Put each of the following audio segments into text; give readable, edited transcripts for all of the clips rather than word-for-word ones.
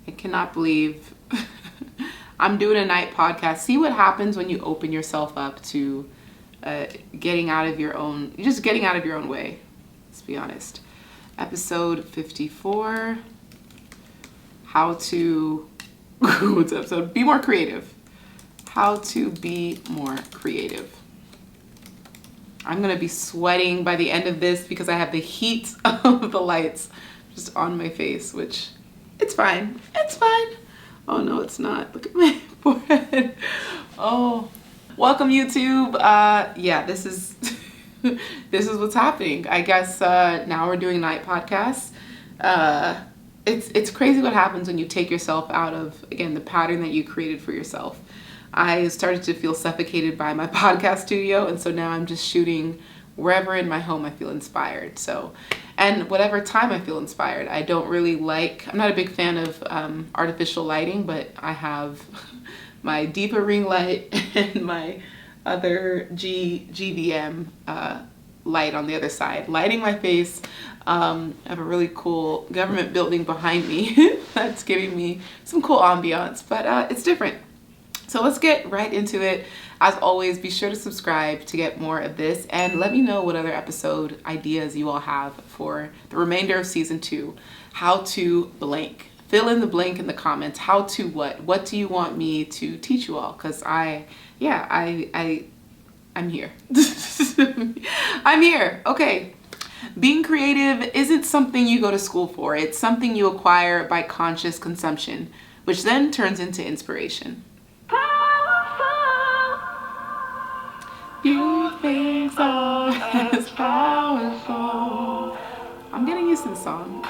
I cannot believe I'm doing a night podcast. See what happens when you open yourself up to getting out of your own way. Let's be honest. Episode 54. How to what's the episode? Be more creative. How to be more creative. I'm gonna be sweating by the end of this because I have the heat of the lights just on my face, which it's fine. It's fine. Oh no, it's not. Look at my forehead. Oh, welcome YouTube. Yeah, this is this is what's happening. I guess now we're doing night podcasts. It's crazy what happens when you take yourself out of, again, the pattern that you created for yourself. I started to feel suffocated by my podcast studio, and so now I'm just shooting wherever in my home I feel inspired. So, and whatever time I feel inspired. I'm not a big fan of artificial lighting, but I have my deeper ring light and my other GVM light on the other side, lighting my face. I have a really cool government building behind me that's giving me some cool ambiance, but it's different. So let's get right into it. As always, be sure to subscribe to get more of this, and let me know what other episode ideas you all have for the remainder of season 2. How to blank. Fill in the blank in the comments. How to what? What do you want me to teach you all? Because I'm here. I'm here. Okay. Being creative isn't something you go to school for. It's something you acquire by conscious consumption, which then turns into inspiration. Few things are as powerful. I'm getting used to the song.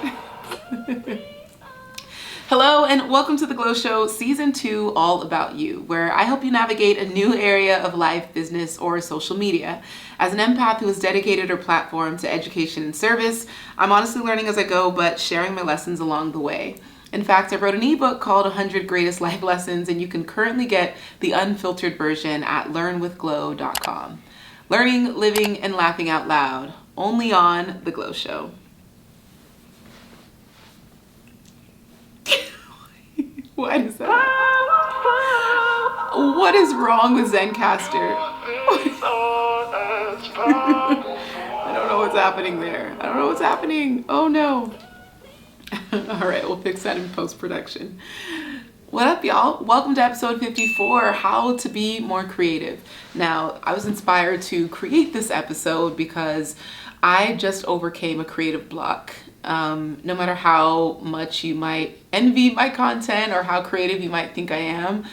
Hello and welcome to The Glow Show, Season 2, All About You, where I help you navigate a new area of life, business, or social media. As an empath who has dedicated her platform to education and service, I'm honestly learning as I go, but sharing my lessons along the way. In fact, I wrote an ebook called 100 Greatest Life Lessons, and you can currently get the unfiltered version at learnwithglow.com. Learning, living, and laughing out loud, only on The Glow Show. What is that? What is wrong with Zencaster? I don't know what's happening there. I don't know what's happening. Oh no. All right, we'll fix that in post-production. What up, y'all? Welcome to episode 54, How to Be More Creative. Now, I was inspired to create this episode because I just overcame a creative block. No matter how much you might envy my content or how creative you might think I am,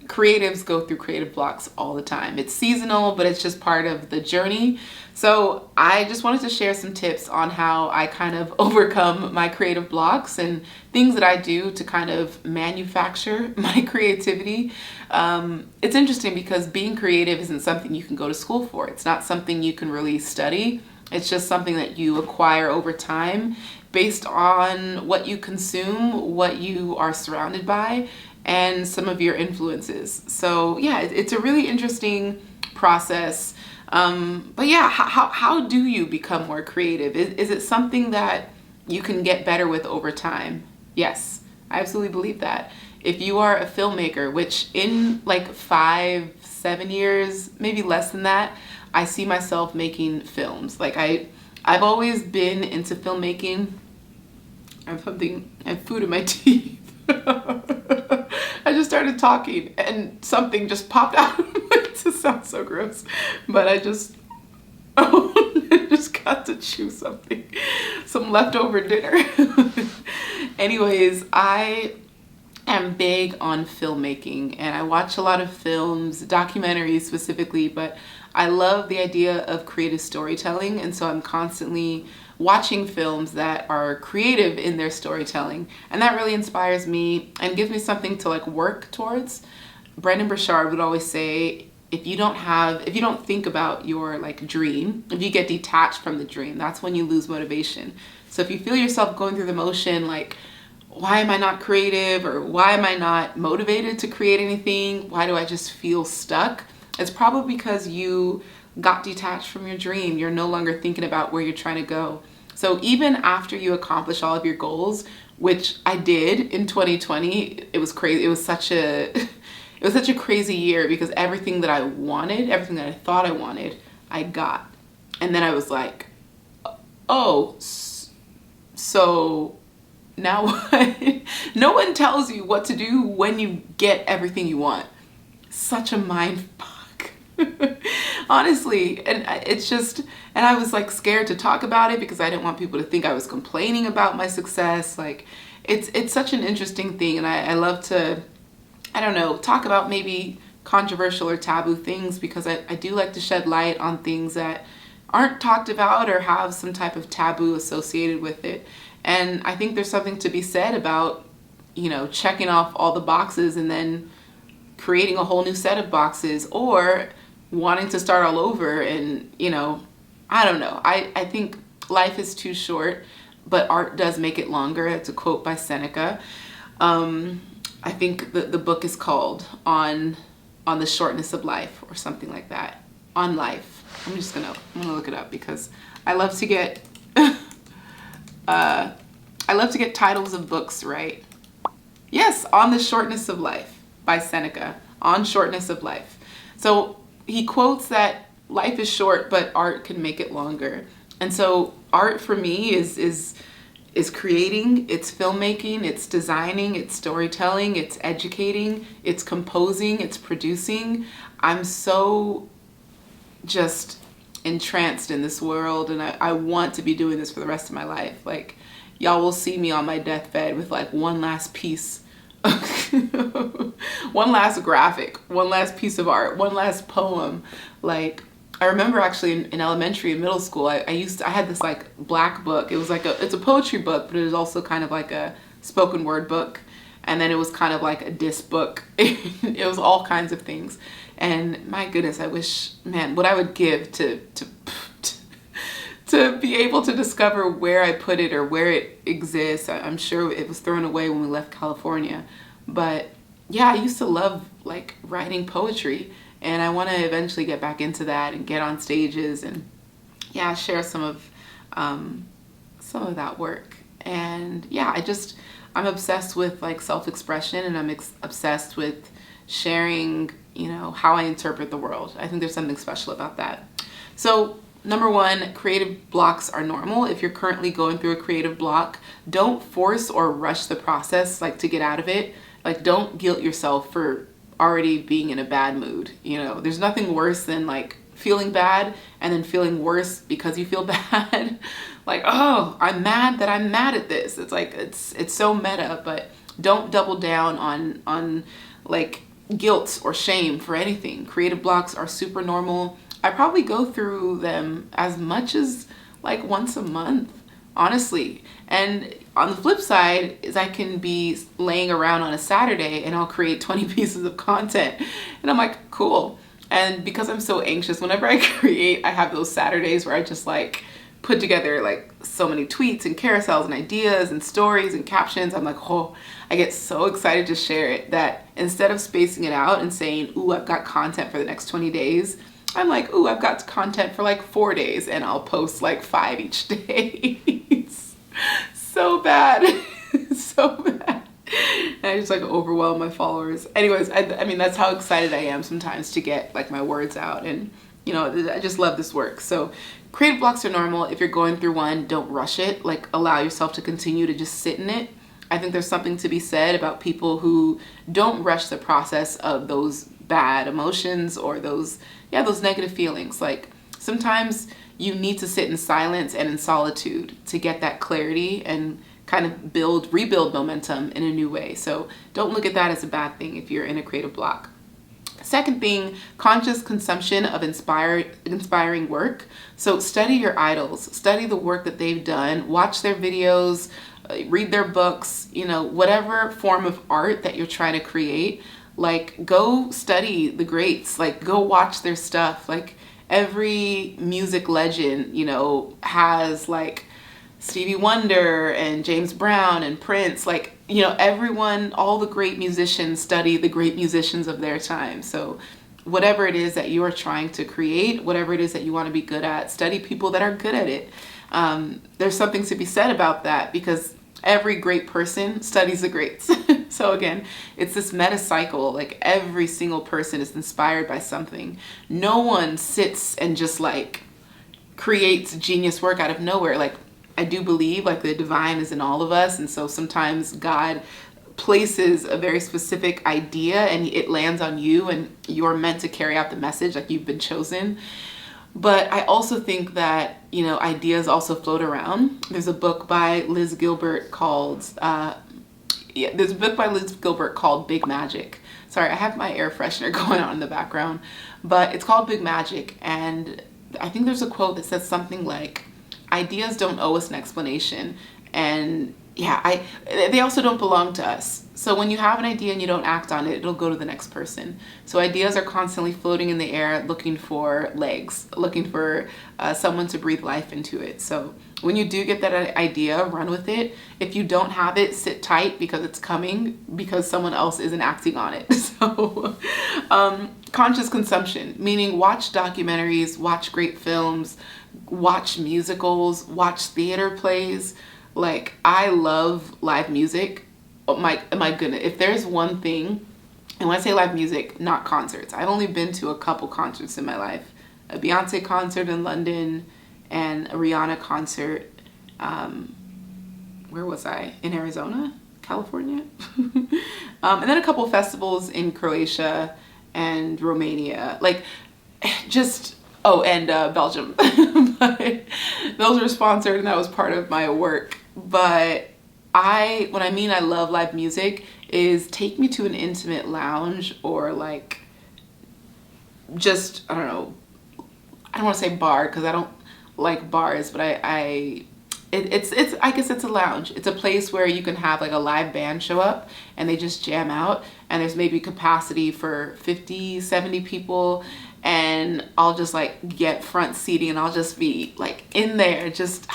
creatives go through creative blocks all the time. It's seasonal, but it's just part of the journey. So I just wanted to share some tips on how I kind of overcome my creative blocks and things that I do to kind of manufacture my creativity. It's interesting because being creative isn't something you can go to school for. It's not something you can really study. It's just something that you acquire over time based on what you consume, what you are surrounded by, and some of your influences. So yeah, it's a really interesting process. But yeah, how do you become more creative? Is it something that you can get better with over time? Yes, I absolutely believe that. If you are a filmmaker, which in like 5-7 years, maybe less than that, I see myself making films. Like I've always been into filmmaking. I have food in my teeth. I just started talking and something just popped out. It sounds so gross, but I just got to chew some leftover dinner. Anyways, I am big on filmmaking and I watch a lot of films, documentaries specifically, but I love the idea of creative storytelling, and so I'm constantly watching films that are creative in their storytelling, and that really inspires me and gives me something to like work towards. Brendon Burchard would always say, if you don't think about your like dream, if you get detached from the dream, that's when you lose motivation. So if you feel yourself going through the motion like, why am I not creative, or why am I not motivated to create anything? Why do I just feel stuck? It's probably because you got detached from your dream. You're no longer thinking about where you're trying to go. So even after you accomplish all of your goals, which I did in 2020. It was crazy. It was such a it was such a crazy year because everything that I wanted, everything that I thought I wanted, I got. And then I was like, oh, so now what? No one tells you what to do when you get everything you want. Such a mind fuck. Honestly, and it's just, and I was like scared to talk about it because I didn't want people to think I was complaining about my success. Like, it's such an interesting thing, and I love to, I don't know, talk about maybe controversial or taboo things because I do like to shed light on things that aren't talked about or have some type of taboo associated with it. And I think there's something to be said about, checking off all the boxes and then creating a whole new set of boxes, or wanting to start all over. And, I don't know. I think life is too short, but art does make it longer. That's a quote by Seneca. I think the book is called On the Shortness of Life or something like that. On Life. I'm gonna look it up because I love to get titles of books right. Yes, On the Shortness of Life by Seneca. On Shortness of Life. So he quotes that life is short, but art can make it longer. And so art for me is creating, it's filmmaking, it's designing, it's storytelling, it's educating, it's composing, it's producing. I'm so just entranced in this world, and I want to be doing this for the rest of my life. Like, y'all will see me on my deathbed with like one last piece one last graphic, one last piece of art, one last poem. Like, I remember actually in elementary and middle school, I had this like black book. It was like it's a poetry book, but it was also kind of like a spoken word book. And then it was kind of like a disc book. It was all kinds of things. And my goodness, I wish, man, what I would give to be able to discover where I put it or where it exists. I'm sure it was thrown away when we left California. But yeah, I used to love like writing poetry, and I want to eventually get back into that and get on stages and yeah, share some of that work. And yeah, I'm obsessed with like self-expression, and I'm obsessed with sharing, how I interpret the world. I think there's something special about that. So number one, creative blocks are normal. If you're currently going through a creative block, don't force or rush the process, like to get out of it. Like, don't guilt yourself for already being in a bad mood. There's nothing worse than like feeling bad and then feeling worse because you feel bad. Like, oh, I'm mad that I'm mad at this. It's like, it's so meta, but don't double down on like guilt or shame for anything. Creative blocks are super normal. I probably go through them as much as like once a month, honestly. And on the flip side is I can be laying around on a Saturday and I'll create 20 pieces of content. And I'm like, cool. And because I'm so anxious, whenever I create, I have those Saturdays where I just like put together like so many tweets and carousels and ideas and stories and captions. I'm like, oh, I get so excited to share it that instead of spacing it out and saying, ooh, I've got content for the next 20 days, I'm like, ooh, I've got content for like 4 days, and I'll post like 5 each day. So bad. So bad. And I just like overwhelm my followers. Anyways, I mean, that's how excited I am sometimes to get like my words out. And, I just love this work. So creative blocks are normal. If you're going through one, don't rush it. Like, allow yourself to continue to just sit in it. I think there's something to be said about people who don't rush the process of those bad emotions or those negative feelings. Like, sometimes you need to sit in silence and in solitude to get that clarity and kind of rebuild momentum in a new way. So don't look at that as a bad thing if you're in a creative block. Second thing, conscious consumption of inspiring work. So study your idols, study the work that they've done, watch their videos, read their books, whatever form of art that you're trying to create. Like, go study the greats, like go watch their stuff. Like, every music legend, has like Stevie Wonder and James Brown and Prince. Like, everyone, all the great musicians study the great musicians of their time. So whatever it is that you are trying to create, whatever it is that you want to be good at, study people that are good at it. There's something to be said about that, because every great person studies the greats. So again, it's this meta cycle. Like every single person is inspired by something. No one sits and just like creates genius work out of nowhere. Like I do believe like the divine is in all of us, and so sometimes God places a very specific idea and it lands on you and you're meant to carry out the message, like you've been chosen. But I also think that, you know, ideas also float around. There's a book by Liz Gilbert called Big Magic. Sorry, I have my air freshener going on in the background, but it's called Big Magic. And I think there's a quote that says something like, ideas don't owe us an explanation. And yeah, they also don't belong to us. So when you have an idea and you don't act on it, it'll go to the next person. So ideas are constantly floating in the air, looking for legs, looking for someone to breathe life into it. So when you do get that idea, run with it. If you don't have it, sit tight because it's coming, because someone else isn't acting on it. So conscious consumption, meaning watch documentaries, watch great films, watch musicals, watch theater plays. Like I love live music. Oh my goodness. If there's one thing, and when I say live music, not concerts. I've only been to a couple concerts in my life. A Beyonce concert in London and a Rihanna concert. Where was I? In Arizona? California? And then a couple festivals in Croatia and Romania. Like just... Oh, and Belgium. But those were sponsored and that was part of my work. But when I mean I love live music, is take me to an intimate lounge or like just, I don't know, I don't want to say bar because I don't like bars, but I guess it's a lounge. It's a place where you can have like a live band show up and they just jam out, and there's maybe capacity for 50, 70 people, and I'll just like get front seating and I'll just be like in there, just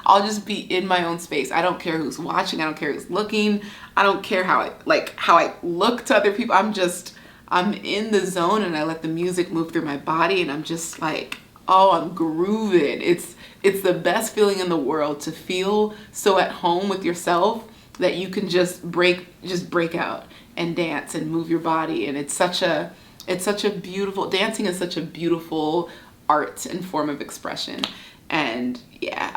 I'll just be in my own space. I don't care who's watching, I don't care who's looking, I don't care how I look to other people. I'm in the zone and I let the music move through my body and I'm just like, oh, I'm grooving. It's the best feeling in the world to feel so at home with yourself that you can just break out and dance and move your body. And it's such a beautiful, dancing is such a beautiful art and form of expression. And yeah,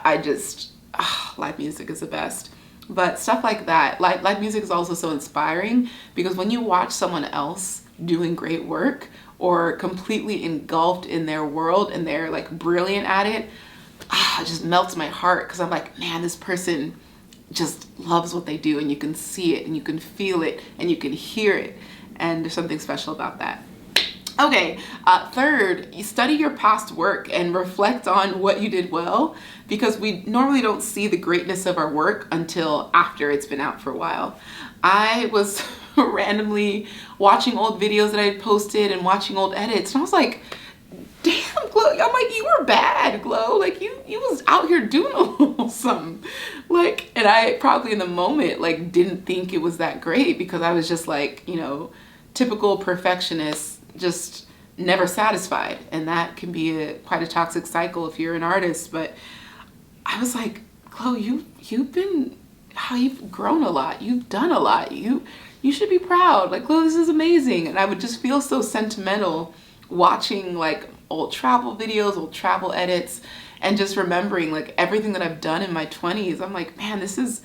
live music is the best. But stuff like that, live music is also so inspiring because when you watch someone else doing great work or completely engulfed in their world and they're like brilliant at it, it just melts my heart because I'm like, man, this person just loves what they do, and you can see it and you can feel it and you can hear it, and there's something special about that. Okay, third, you study your past work and reflect on what you did well, because we normally don't see the greatness of our work until after it's been out for a while. I was randomly watching old videos that I had posted and watching old edits, and I was like, damn, Glow, I'm like, you were bad, Glow. Like, you was out here doing a little something. Like, and I probably in the moment, like, didn't think it was that great because I was just like, you know, typical perfectionist, just never satisfied. And that can be quite a toxic cycle if you're an artist. But I was like, Glow, you've grown a lot. You've done a lot. You should be proud. Like, Glow, this is amazing. And I would just feel so sentimental watching like old travel videos, old travel edits, and just remembering like everything that I've done in my 20s. I'm like, man, this is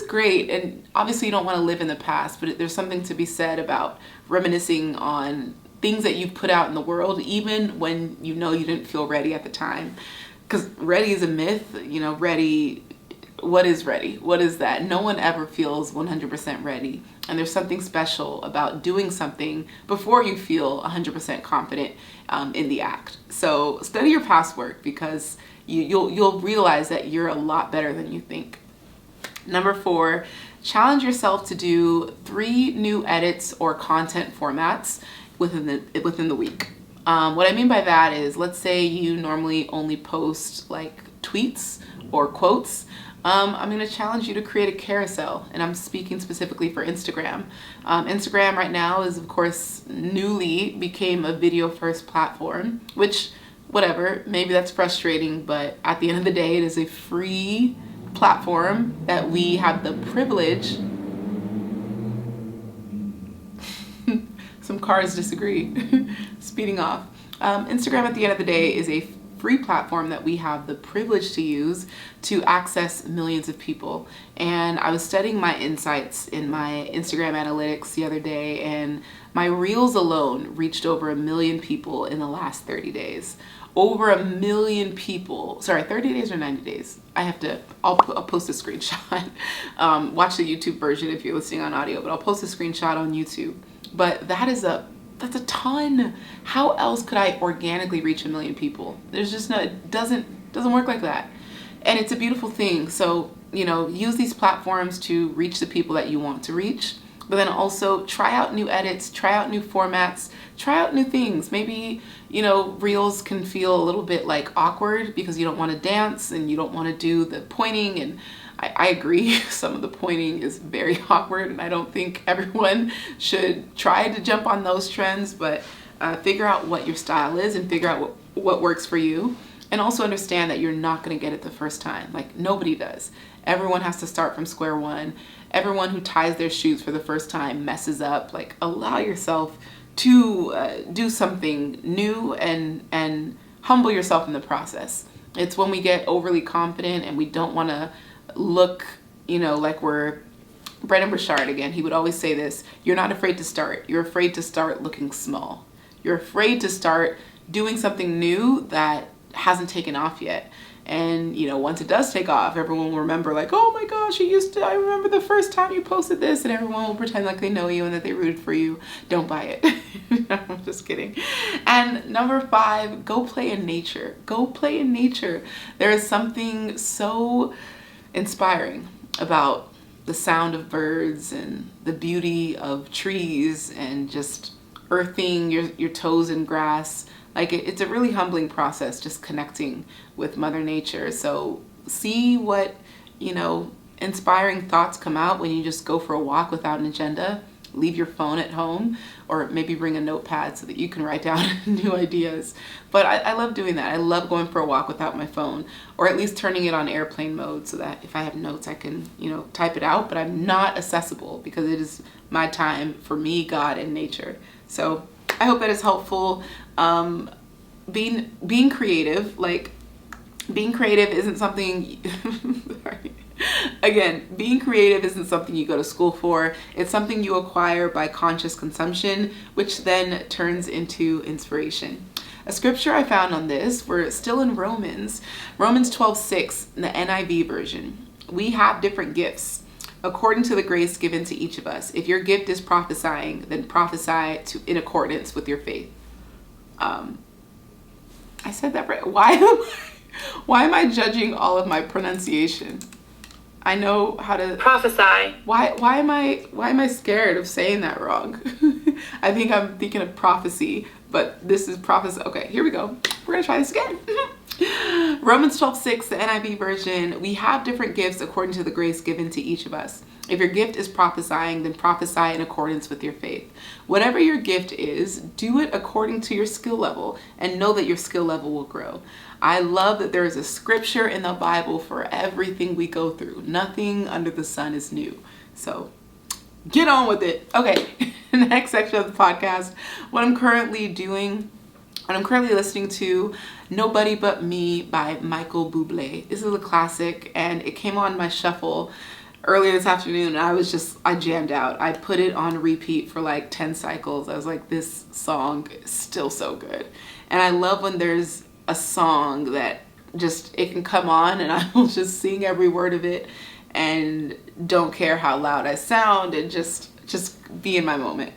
great. And obviously you don't want to live in the past, but there's something to be said about reminiscing on things that you've put out in the world, even when you know you didn't feel ready at the time. Because ready is a myth, you know, ready, what is ready? What is that? No one ever feels 100% ready. And there's something special about doing something before you feel 100% confident in the act. So study your past work because you'll realize that you're a lot better than you think. Number 4, challenge yourself to do 3 new edits or content formats within the week. What I mean by that is, let's say you normally only post like tweets or quotes. I'm going to challenge you to create a carousel, and I'm speaking specifically for Instagram. Instagram right now is, of course, newly became a video first platform, which, whatever, maybe that's frustrating, but at the end of the day, it is a free platform that we have the privilege. Some cars disagree. Speeding off. Instagram at the end of the day is a free platform that we have the privilege to use to access millions of people. And I was studying my insights in my Instagram analytics the other day, and my reels alone reached over 1 million people in the last 30 days. Over 1 million people. Sorry, 30 days or 90 days? I'll post a screenshot. Watch the YouTube version if you're listening on audio, but I'll post a screenshot on YouTube. But that's a ton. How else could I organically reach 1 million people? There's just no, it doesn't work like that. And it's a beautiful thing. So, use these platforms to reach the people that you want to reach, but then also try out new edits, try out new formats, try out new things. Maybe, reels can feel a little bit like awkward because you don't want to dance and you don't want to do the pointing, and I agree, some of the pointing is very awkward, and I don't think everyone should try to jump on those trends, but figure out what your style is and figure out what works for you. And also understand that you're not going to get it the first time. Like, nobody does. Everyone has to start from square one. Everyone who ties their shoes for the first time messes up. Like, allow yourself to do something new and humble yourself in the process. It's when we get overly confident and we don't want to look, like we're Brendan Burchard again. He would always say this: you're not afraid to start. You're afraid to start looking small. You're afraid to start doing something new that hasn't taken off yet. And, once it does take off, everyone will remember, like, oh my gosh, I remember the first time you posted this, and everyone will pretend like they know you and that they rooted for you. Don't buy it. I'm just kidding. And number 5, go play in nature. Go play in nature. There is something so inspiring about the sound of birds and the beauty of trees and just earthing your toes in grass. Like, it's a really humbling process, just connecting with Mother Nature. So see what, inspiring thoughts come out when you just go for a walk without an agenda. Leave your phone at home, or maybe bring a notepad so that you can write down new ideas. But I love doing that. I love going for a walk without my phone, or at least turning it on airplane mode so that if I have notes, I can, type it out, but I'm not accessible because it is my time for me, God, and nature. So I hope that is helpful. Being creative, being creative isn't something, sorry. Again, being creative isn't something you go to school for. It's something you acquire by conscious consumption, which then turns into inspiration. A scripture I found on this, we're still in Romans 12:6, in the NIV version. We have different gifts according to the grace given to each of us. If your gift is prophesying, then prophesy in accordance with your faith. I said that right. Why am I judging all of my pronunciation? I know how to prophesy. Why am I scared of saying that wrong? I think I'm thinking of prophecy, but this is prophecy. Okay, here we go. We're gonna try this again. Romans 12:6, the NIV version. We have different gifts according to the grace given to each of us. If your gift is prophesying, then prophesy in accordance with your faith. Whatever your gift is, do it according to your skill level, and know that your skill level will grow. I love that there is a scripture in the Bible for everything we go through. Nothing under the sun is new. So get on with it. Okay, in the next section of the podcast, what I'm currently listening to, Nobody But Me by Michael Bublé. This is a classic, and it came on my shuffle earlier this afternoon, and I jammed out. I put it on repeat for like 10 cycles. I was like, this song is still so good. And I love when there's a song that it can come on and I will just sing every word of it and don't care how loud I sound and just be in my moment.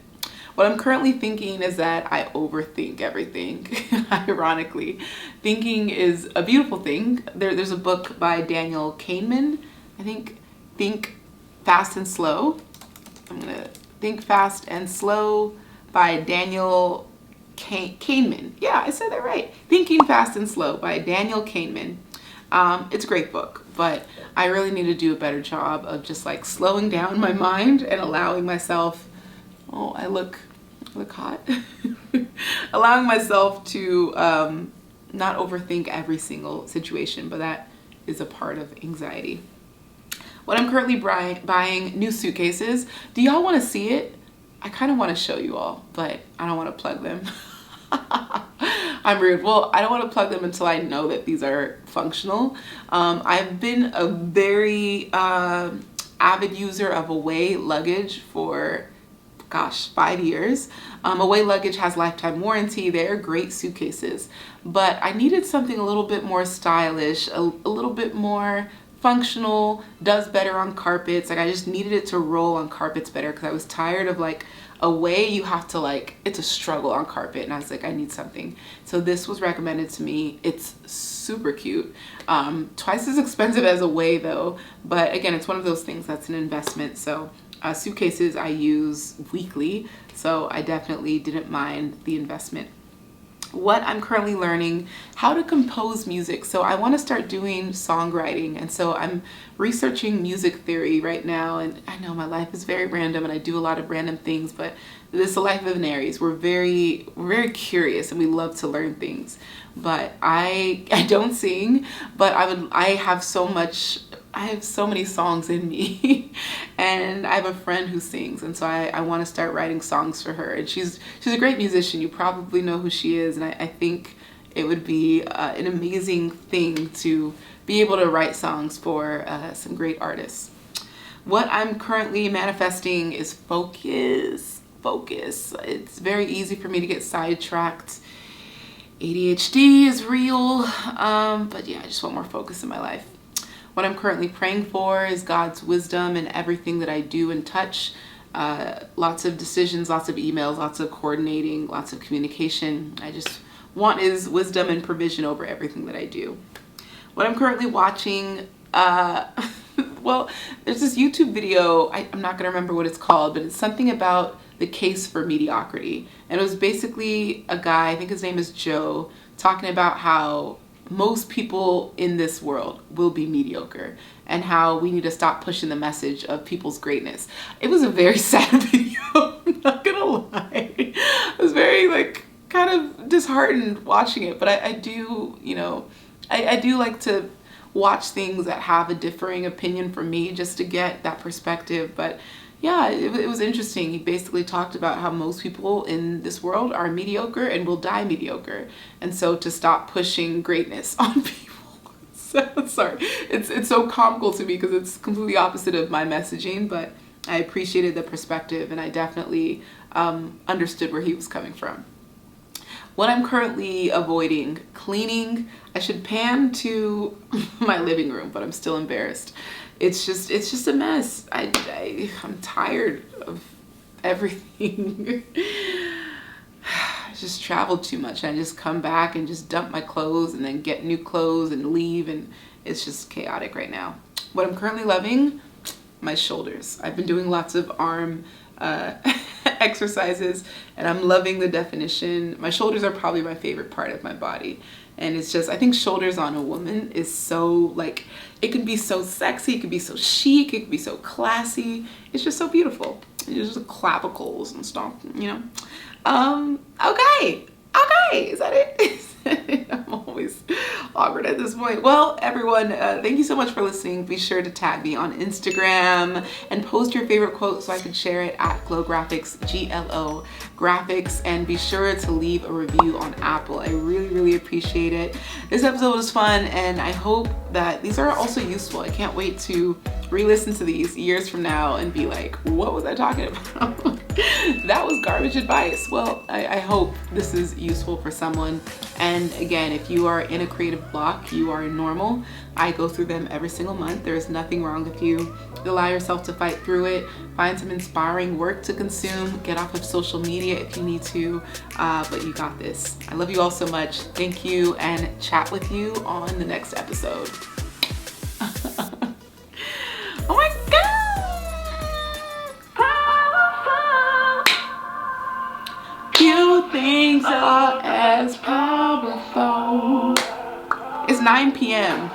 What I'm currently thinking is that I overthink everything. Ironically, thinking is a beautiful thing. There's a book by Daniel Kahneman, I think, Think Fast and Slow. I'm gonna Think Fast and Slow by Daniel Kahneman. Yeah, I said that right. Thinking Fast and Slow by Daniel Kahneman. It's a great book, but I really need to do a better job of just like slowing down my mind and allowing myself, I look hot. Allowing myself to not overthink every single situation, but that is a part of anxiety. What I'm currently buying new suitcases. Do y'all want to see it? I kind of want to show you all, but I don't want to plug them. I'm rude. Well, I don't want to plug them until I know that these are functional. I've been a very avid user of Away luggage for, gosh, 5 years. Away luggage has lifetime warranty. They're great suitcases, but I needed something a little bit more stylish, a little bit more functional, does better on carpets. Like I just needed it to roll on carpets better because I was tired of like Away, you have to like, it's a struggle on carpet, and I was like, I need something. So this was recommended to me. It's super cute. Twice as expensive as Away though, but again, it's one of those things that's an investment. So suitcases I use weekly, so I definitely didn't mind the investment. What I'm currently learning, how to compose music. So I want to start doing songwriting, and so I'm researching music theory right now. And I know my life is very random and I do a lot of random things, but this is the life of an Aries. We're very curious and we love to learn things. But I don't sing, but I have so many songs in me and I have a friend who sings, and so I want to start writing songs for her, and she's a great musician. You probably know who she is, and I think it would be an amazing thing to be able to write songs for some great artists. What I'm currently manifesting is focus. It's very easy for me to get sidetracked. ADHD is real, but yeah, I just want more focus in my life. What I'm currently praying for is God's wisdom in everything that I do and touch. Lots of decisions, lots of emails, lots of coordinating, lots of communication. I just want His wisdom and provision over everything that I do. What I'm currently watching, well, there's this YouTube video, I'm not going to remember what it's called, but it's something about the case for mediocrity. And it was basically a guy, I think his name is Joe, talking about how most people in this world will be mediocre and how we need to stop pushing the message of people's greatness. It was a very sad video, I'm not gonna lie. I was very like kind of disheartened watching it, but I do, you know, I do like to watch things that have a differing opinion from me just to get that perspective. But yeah, it was interesting. He basically talked about how most people in this world are mediocre and will die mediocre. And so to stop pushing greatness on people. Sorry, it's so comical to me because it's completely opposite of my messaging, but I appreciated the perspective and I definitely understood where he was coming from. What I'm currently avoiding, cleaning. I should pan to my living room, but I'm still embarrassed. It's just a mess. I'm tired of everything. I just traveled too much. I just come back and just dump my clothes and then get new clothes and leave, and it's just chaotic right now. What I'm currently loving, my shoulders. I've been doing lots of arm exercises and I'm loving the definition. My shoulders are probably my favorite part of my body. And it's just, I think shoulders on a woman is so like, it can be so sexy, it can be so chic, it can be so classy. It's just so beautiful. It's just clavicles and stuff, you know. Okay, is that it? I'm always awkward at this point. Well, everyone, thank you so much for listening. Be sure to tag me on Instagram and post your favorite quote so I can share it at Glow Graphics, GLO Graphics, and be sure to leave a review on Apple. I really appreciate it. This episode was fun, and I hope that these are also useful. I can't wait to re-listen to these years from now and be like, what was I talking about? That was garbage advice. Well, I hope this is useful for someone. And again, if you are in a creative block, you are normal. I go through them every single month. There's nothing wrong with you. Allow yourself to fight through it. Find some inspiring work to consume. Get off of social media if you need to, but you got this. I love you all so much. Thank you, and chat with you on the next episode. Oh my God! Few things are as powerful. It's 9 p.m.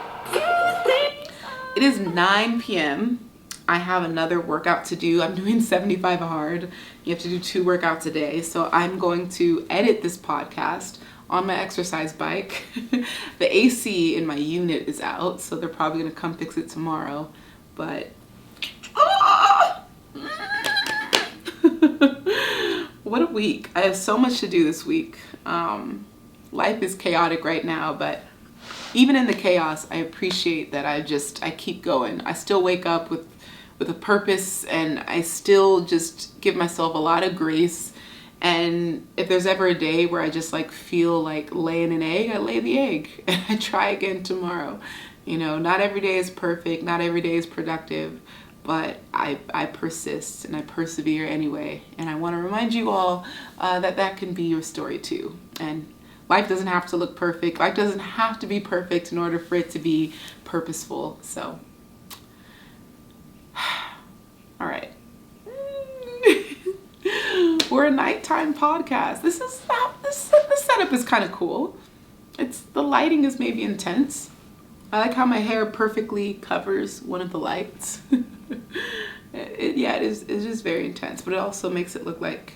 It is 9 p.m. I have another workout to do. I'm doing 75 hard. You have to do 2 workouts a day. So I'm going to edit this podcast on my exercise bike. The AC in my unit is out, so they're probably gonna come fix it tomorrow. But What a week. I have so much to do this week. Life is chaotic right now, but even in the chaos, I appreciate that I keep going. I still wake up with a purpose, and I still just give myself a lot of grace. And if there's ever a day where I just like feel like laying an egg, I lay the egg and I try again tomorrow. You know, not every day is perfect, not every day is productive, but I persist and I persevere anyway. And I want to remind you all that can be your story too. And life doesn't have to look perfect. Life doesn't have to be perfect in order for it to be purposeful. So, all right. We're a nighttime podcast. This setup is kind of cool. The lighting is maybe intense. I like how my hair perfectly covers one of the lights. It's just very intense, but it also makes it look like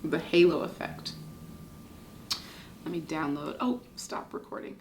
the halo effect. Let me download. Oh, stop recording.